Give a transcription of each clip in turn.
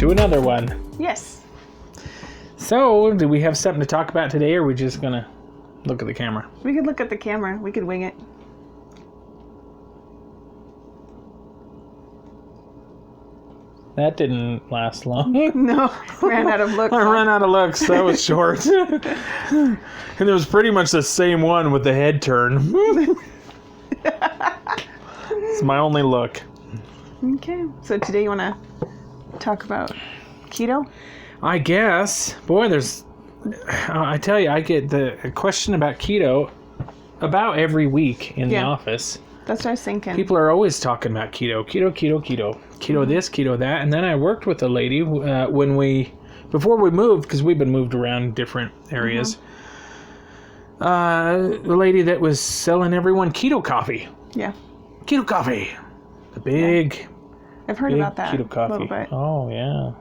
to another one. Yes. So, do we have something to talk about today, or are we just going to look at the camera? We could look at the camera. We could wing it. That didn't last long. No, ran out of looks. I ran out of looks. That was short. And it was pretty much the same one with the head turn. It's my only look. Okay. So today you want to talk about keto? I guess. Boy, I tell you, I get the question about keto about every week in the office. That's what I was thinking. People are always talking about keto this, keto that. And then I worked with a lady before we moved, because we've been moved around different areas. A lady that was selling everyone keto coffee. Yeah. Keto coffee. The big... I've heard about that keto coffee. A little bit. Oh, yeah.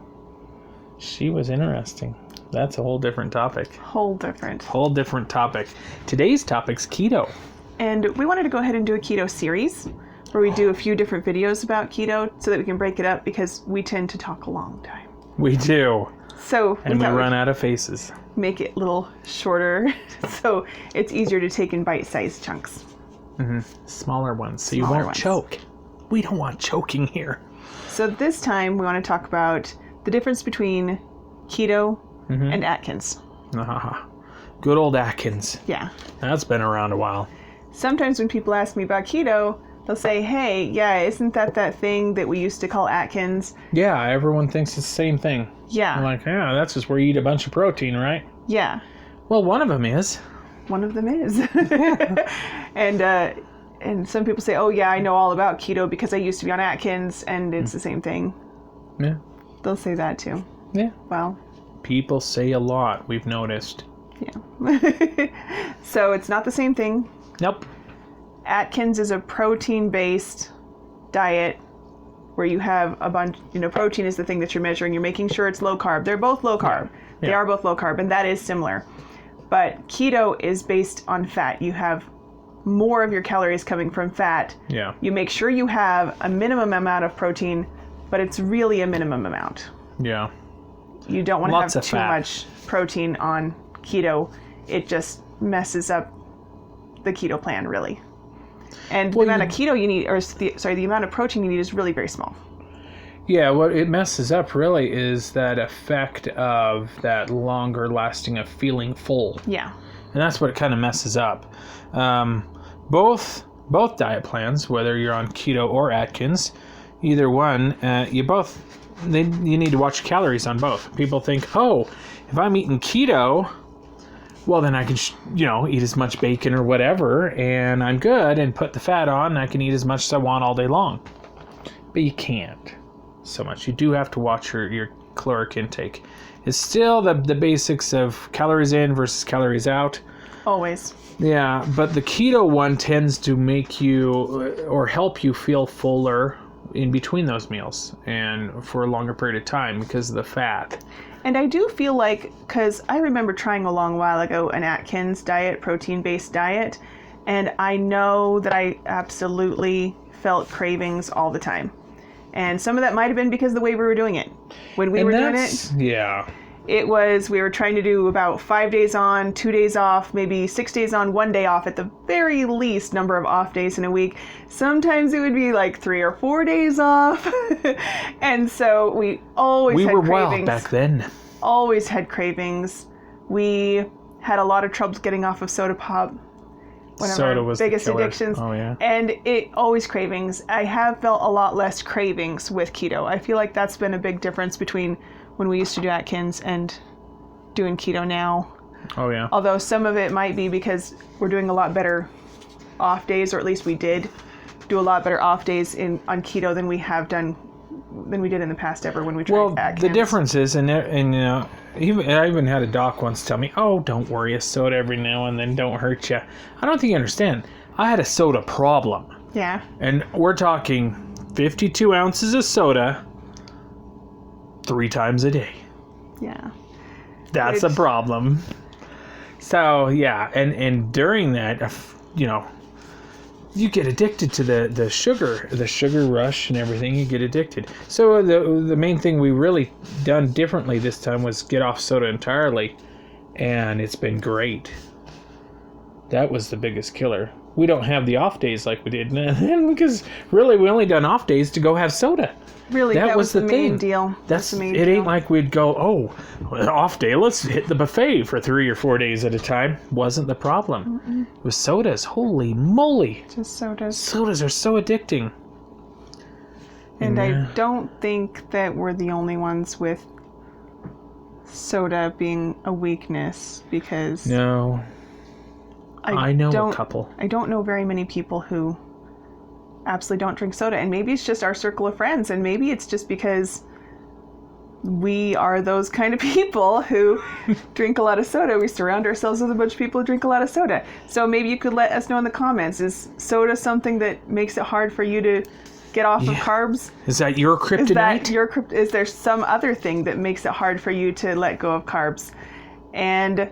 She was interesting. That's a whole different topic. Whole different topic. Today's topic's keto. And we wanted to go ahead and do a keto series where we do a few different videos about keto so that we can break it up, because we tend to talk a long time. We do. So and we run out of faces. Make it a little shorter so it's easier to take in bite-sized chunks. Mm-hmm. Smaller ones, so you won't choke. We don't want choking here. So this time we want to talk about the difference between keto and Atkins. Good old Atkins. Yeah. That's been around a while. Sometimes when people ask me about keto, they'll say, hey, yeah, isn't that thing that we used to call Atkins? Yeah, everyone thinks it's the same thing. Yeah. I'm like, yeah, that's just where you eat a bunch of protein, right? Yeah. Well, one of them is. One of them is. And some people say, oh, yeah, I know all about keto because I used to be on Atkins, and it's the same thing. Yeah. They'll say that too. Yeah. Well. People say a lot, we've noticed. Yeah. So it's not the same thing. Nope. Atkins is a protein-based diet where you have a bunch, protein is the thing that you're measuring. You're making sure it's low carb. They're both low carb. Yeah. They are both low carb, and that is similar. But keto is based on fat. You have more of your calories coming from fat. Yeah. You make sure you have a minimum amount of protein, but it's really a minimum amount. Yeah. You don't want to have too much protein on keto. It just messes up the keto plan, really. And the amount of keto you need, the amount of protein you need is really very small. Yeah, what it messes up really is that effect of that longer lasting of feeling full. Yeah. And that's what it kind of messes up. Both diet plans, whether you're on keto or Atkins, either one, you need to watch calories on both. People think, oh, if I'm eating keto, well, then I can, eat as much bacon or whatever, and I'm good, and put the fat on, and I can eat as much as I want all day long. But you can't so much. You do have to watch your caloric intake. It's still the basics of calories in versus calories out. Always. Yeah, but the keto one tends to make you, or help you feel fuller in between those meals and for a longer period of time because of the fat. And I do feel like, because I remember trying a long while ago an Atkins diet, protein-based diet, and I know that I absolutely felt cravings all the time. And some of that might have been because of the way we were doing it. When we were doing it, yeah, we were trying to do about 5 days on, 2 days off, maybe 6 days on, 1 day off, at the very least number of off days in a week. Sometimes it would be like 3 or 4 days off. And so we always had cravings. We were wild back then. Always had cravings. We had a lot of trouble getting off of soda pop. One of our biggest addictions. Oh, yeah. And it always cravings. I have felt a lot less cravings with keto. I feel like that's been a big difference between when we used to do Atkins and doing keto now. Oh, yeah. Although some of it might be because we're doing a lot better off days, or at least we did do a lot better off days on keto than we did in the past ever when we tried Atkins. The difference is, I even had a doc once tell me, oh, don't worry, a soda every now and then don't hurt you. I don't think you understand. I had a soda problem. Yeah. And we're talking 52 ounces of soda 3 times a day. Yeah. That's a problem. So, yeah, and during that, you get addicted to the sugar rush and everything. You get addicted. So the main thing we really done differently this time was get off soda entirely, and it's been great. That was the biggest killer. We don't have the off days like we did because really we only done off days to go have soda. Really, that was the main thing. deal. That's the main it. deal. Ain't like we'd go, off day. Let's hit the buffet for 3 or 4 days at a time. Wasn't the problem. Mm-mm. It was sodas. Holy moly! Just sodas. Sodas are so addicting. And I don't think that we're the only ones with soda being a weakness, because No, I know a couple. I don't know very many people who absolutely don't drink soda, and maybe it's just our circle of friends, and maybe it's just because we are those kind of people who drink a lot of soda. We surround ourselves with a bunch of people who drink a lot of soda. So maybe you could let us know in the comments, is soda something that makes it hard for you to get off of carbs? Is that your kryptonite? Is there some other thing that makes it hard for you to let go of carbs? And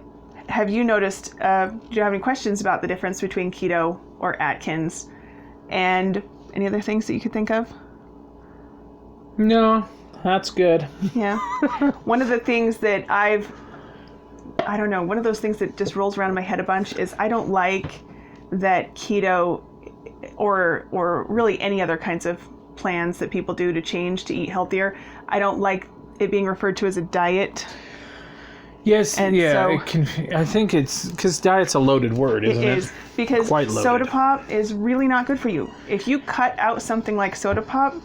have you noticed, do you have any questions about the difference between keto or Atkins? And any other things that you could think of? No, that's good. Yeah. One of the things that one of those things that just rolls around in my head a bunch is I don't like that keto or really any other kinds of plans that people do to change to eat healthier. I don't like it being referred to as a diet. Yes, And yeah. so- I think it's because diet's a loaded word, isn't it? It is, because Quite loaded. soda pop is really not good for you. If you cut out something like soda pop,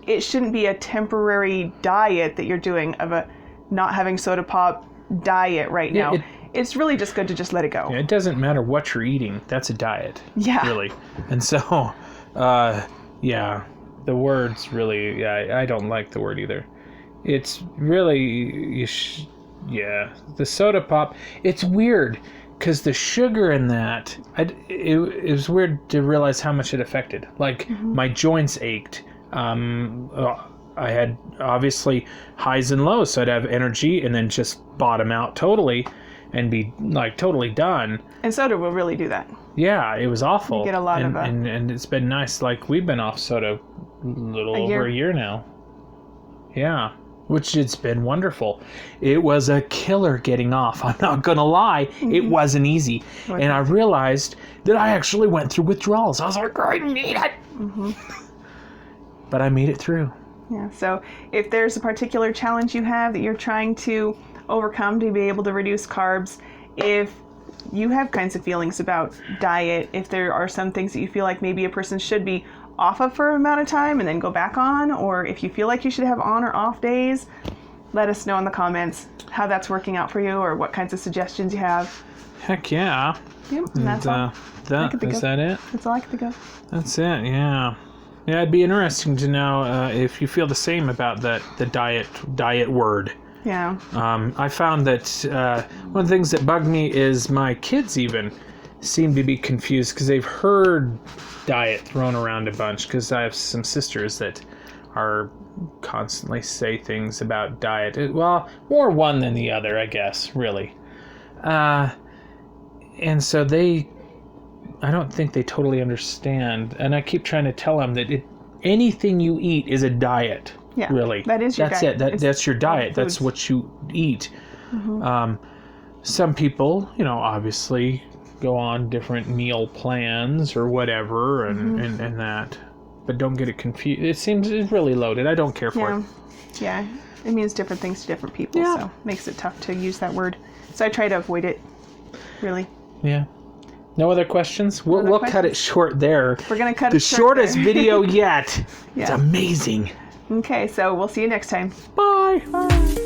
it shouldn't be a temporary diet that you're doing of a not having soda pop diet right now. It's really just good to just let it go. Yeah, it doesn't matter what you're eating. That's a diet. Yeah. Really. And so, yeah, the word's really, yeah, I don't like the word either. It's really, the soda pop, it's weird because the sugar in that, it was weird to realize how much it affected. Like, my joints ached. I had obviously highs and lows, so I'd have energy and then just bottom out totally and be like totally done. And soda will really do that. Yeah, it was awful. You get a lot and, of and it's been nice. Like, we've been off soda a little over a year now. Yeah, which it's been wonderful. It was a killer getting off. I'm not gonna lie, it wasn't easy. And I realized that I actually went through withdrawals. I was like, I need it. But I made it through. Yeah, so if there's a particular challenge you have that you're trying to overcome to be able to reduce carbs, if you have kinds of feelings about diet, if there are some things that you feel like maybe a person should be off of for an amount of time and then go back on, or if you feel like you should have on or off days, let us know in the comments how that's working out for you or what kinds of suggestions you have. Heck yeah. Yep, and that's all. Is that it? That's all I can think of. That's it, yeah. Yeah, it'd be interesting to know if you feel the same about the diet word. Yeah. I found that one of the things that bugged me is my kids even seem to be confused because they've heard diet thrown around a bunch, because I have some sisters that are constantly say things about diet. Well, more one than the other, I guess, really. And so I don't think they totally understand. And I keep trying to tell them that anything you eat is a diet. Yeah, really. that is your diet. That's your diet. That's what you eat. Some people, obviously go on different meal plans or whatever and that. But don't get it confused. It seems it's really loaded. I don't care for it. Yeah, it means different things to different people, so it makes it tough to use that word. So I try to avoid it, really. Yeah. No other questions? We'll cut it short there. We're going to cut the it short shortest there. video yet. Yeah. It's amazing. Okay, so we'll see you next time. Bye. Bye.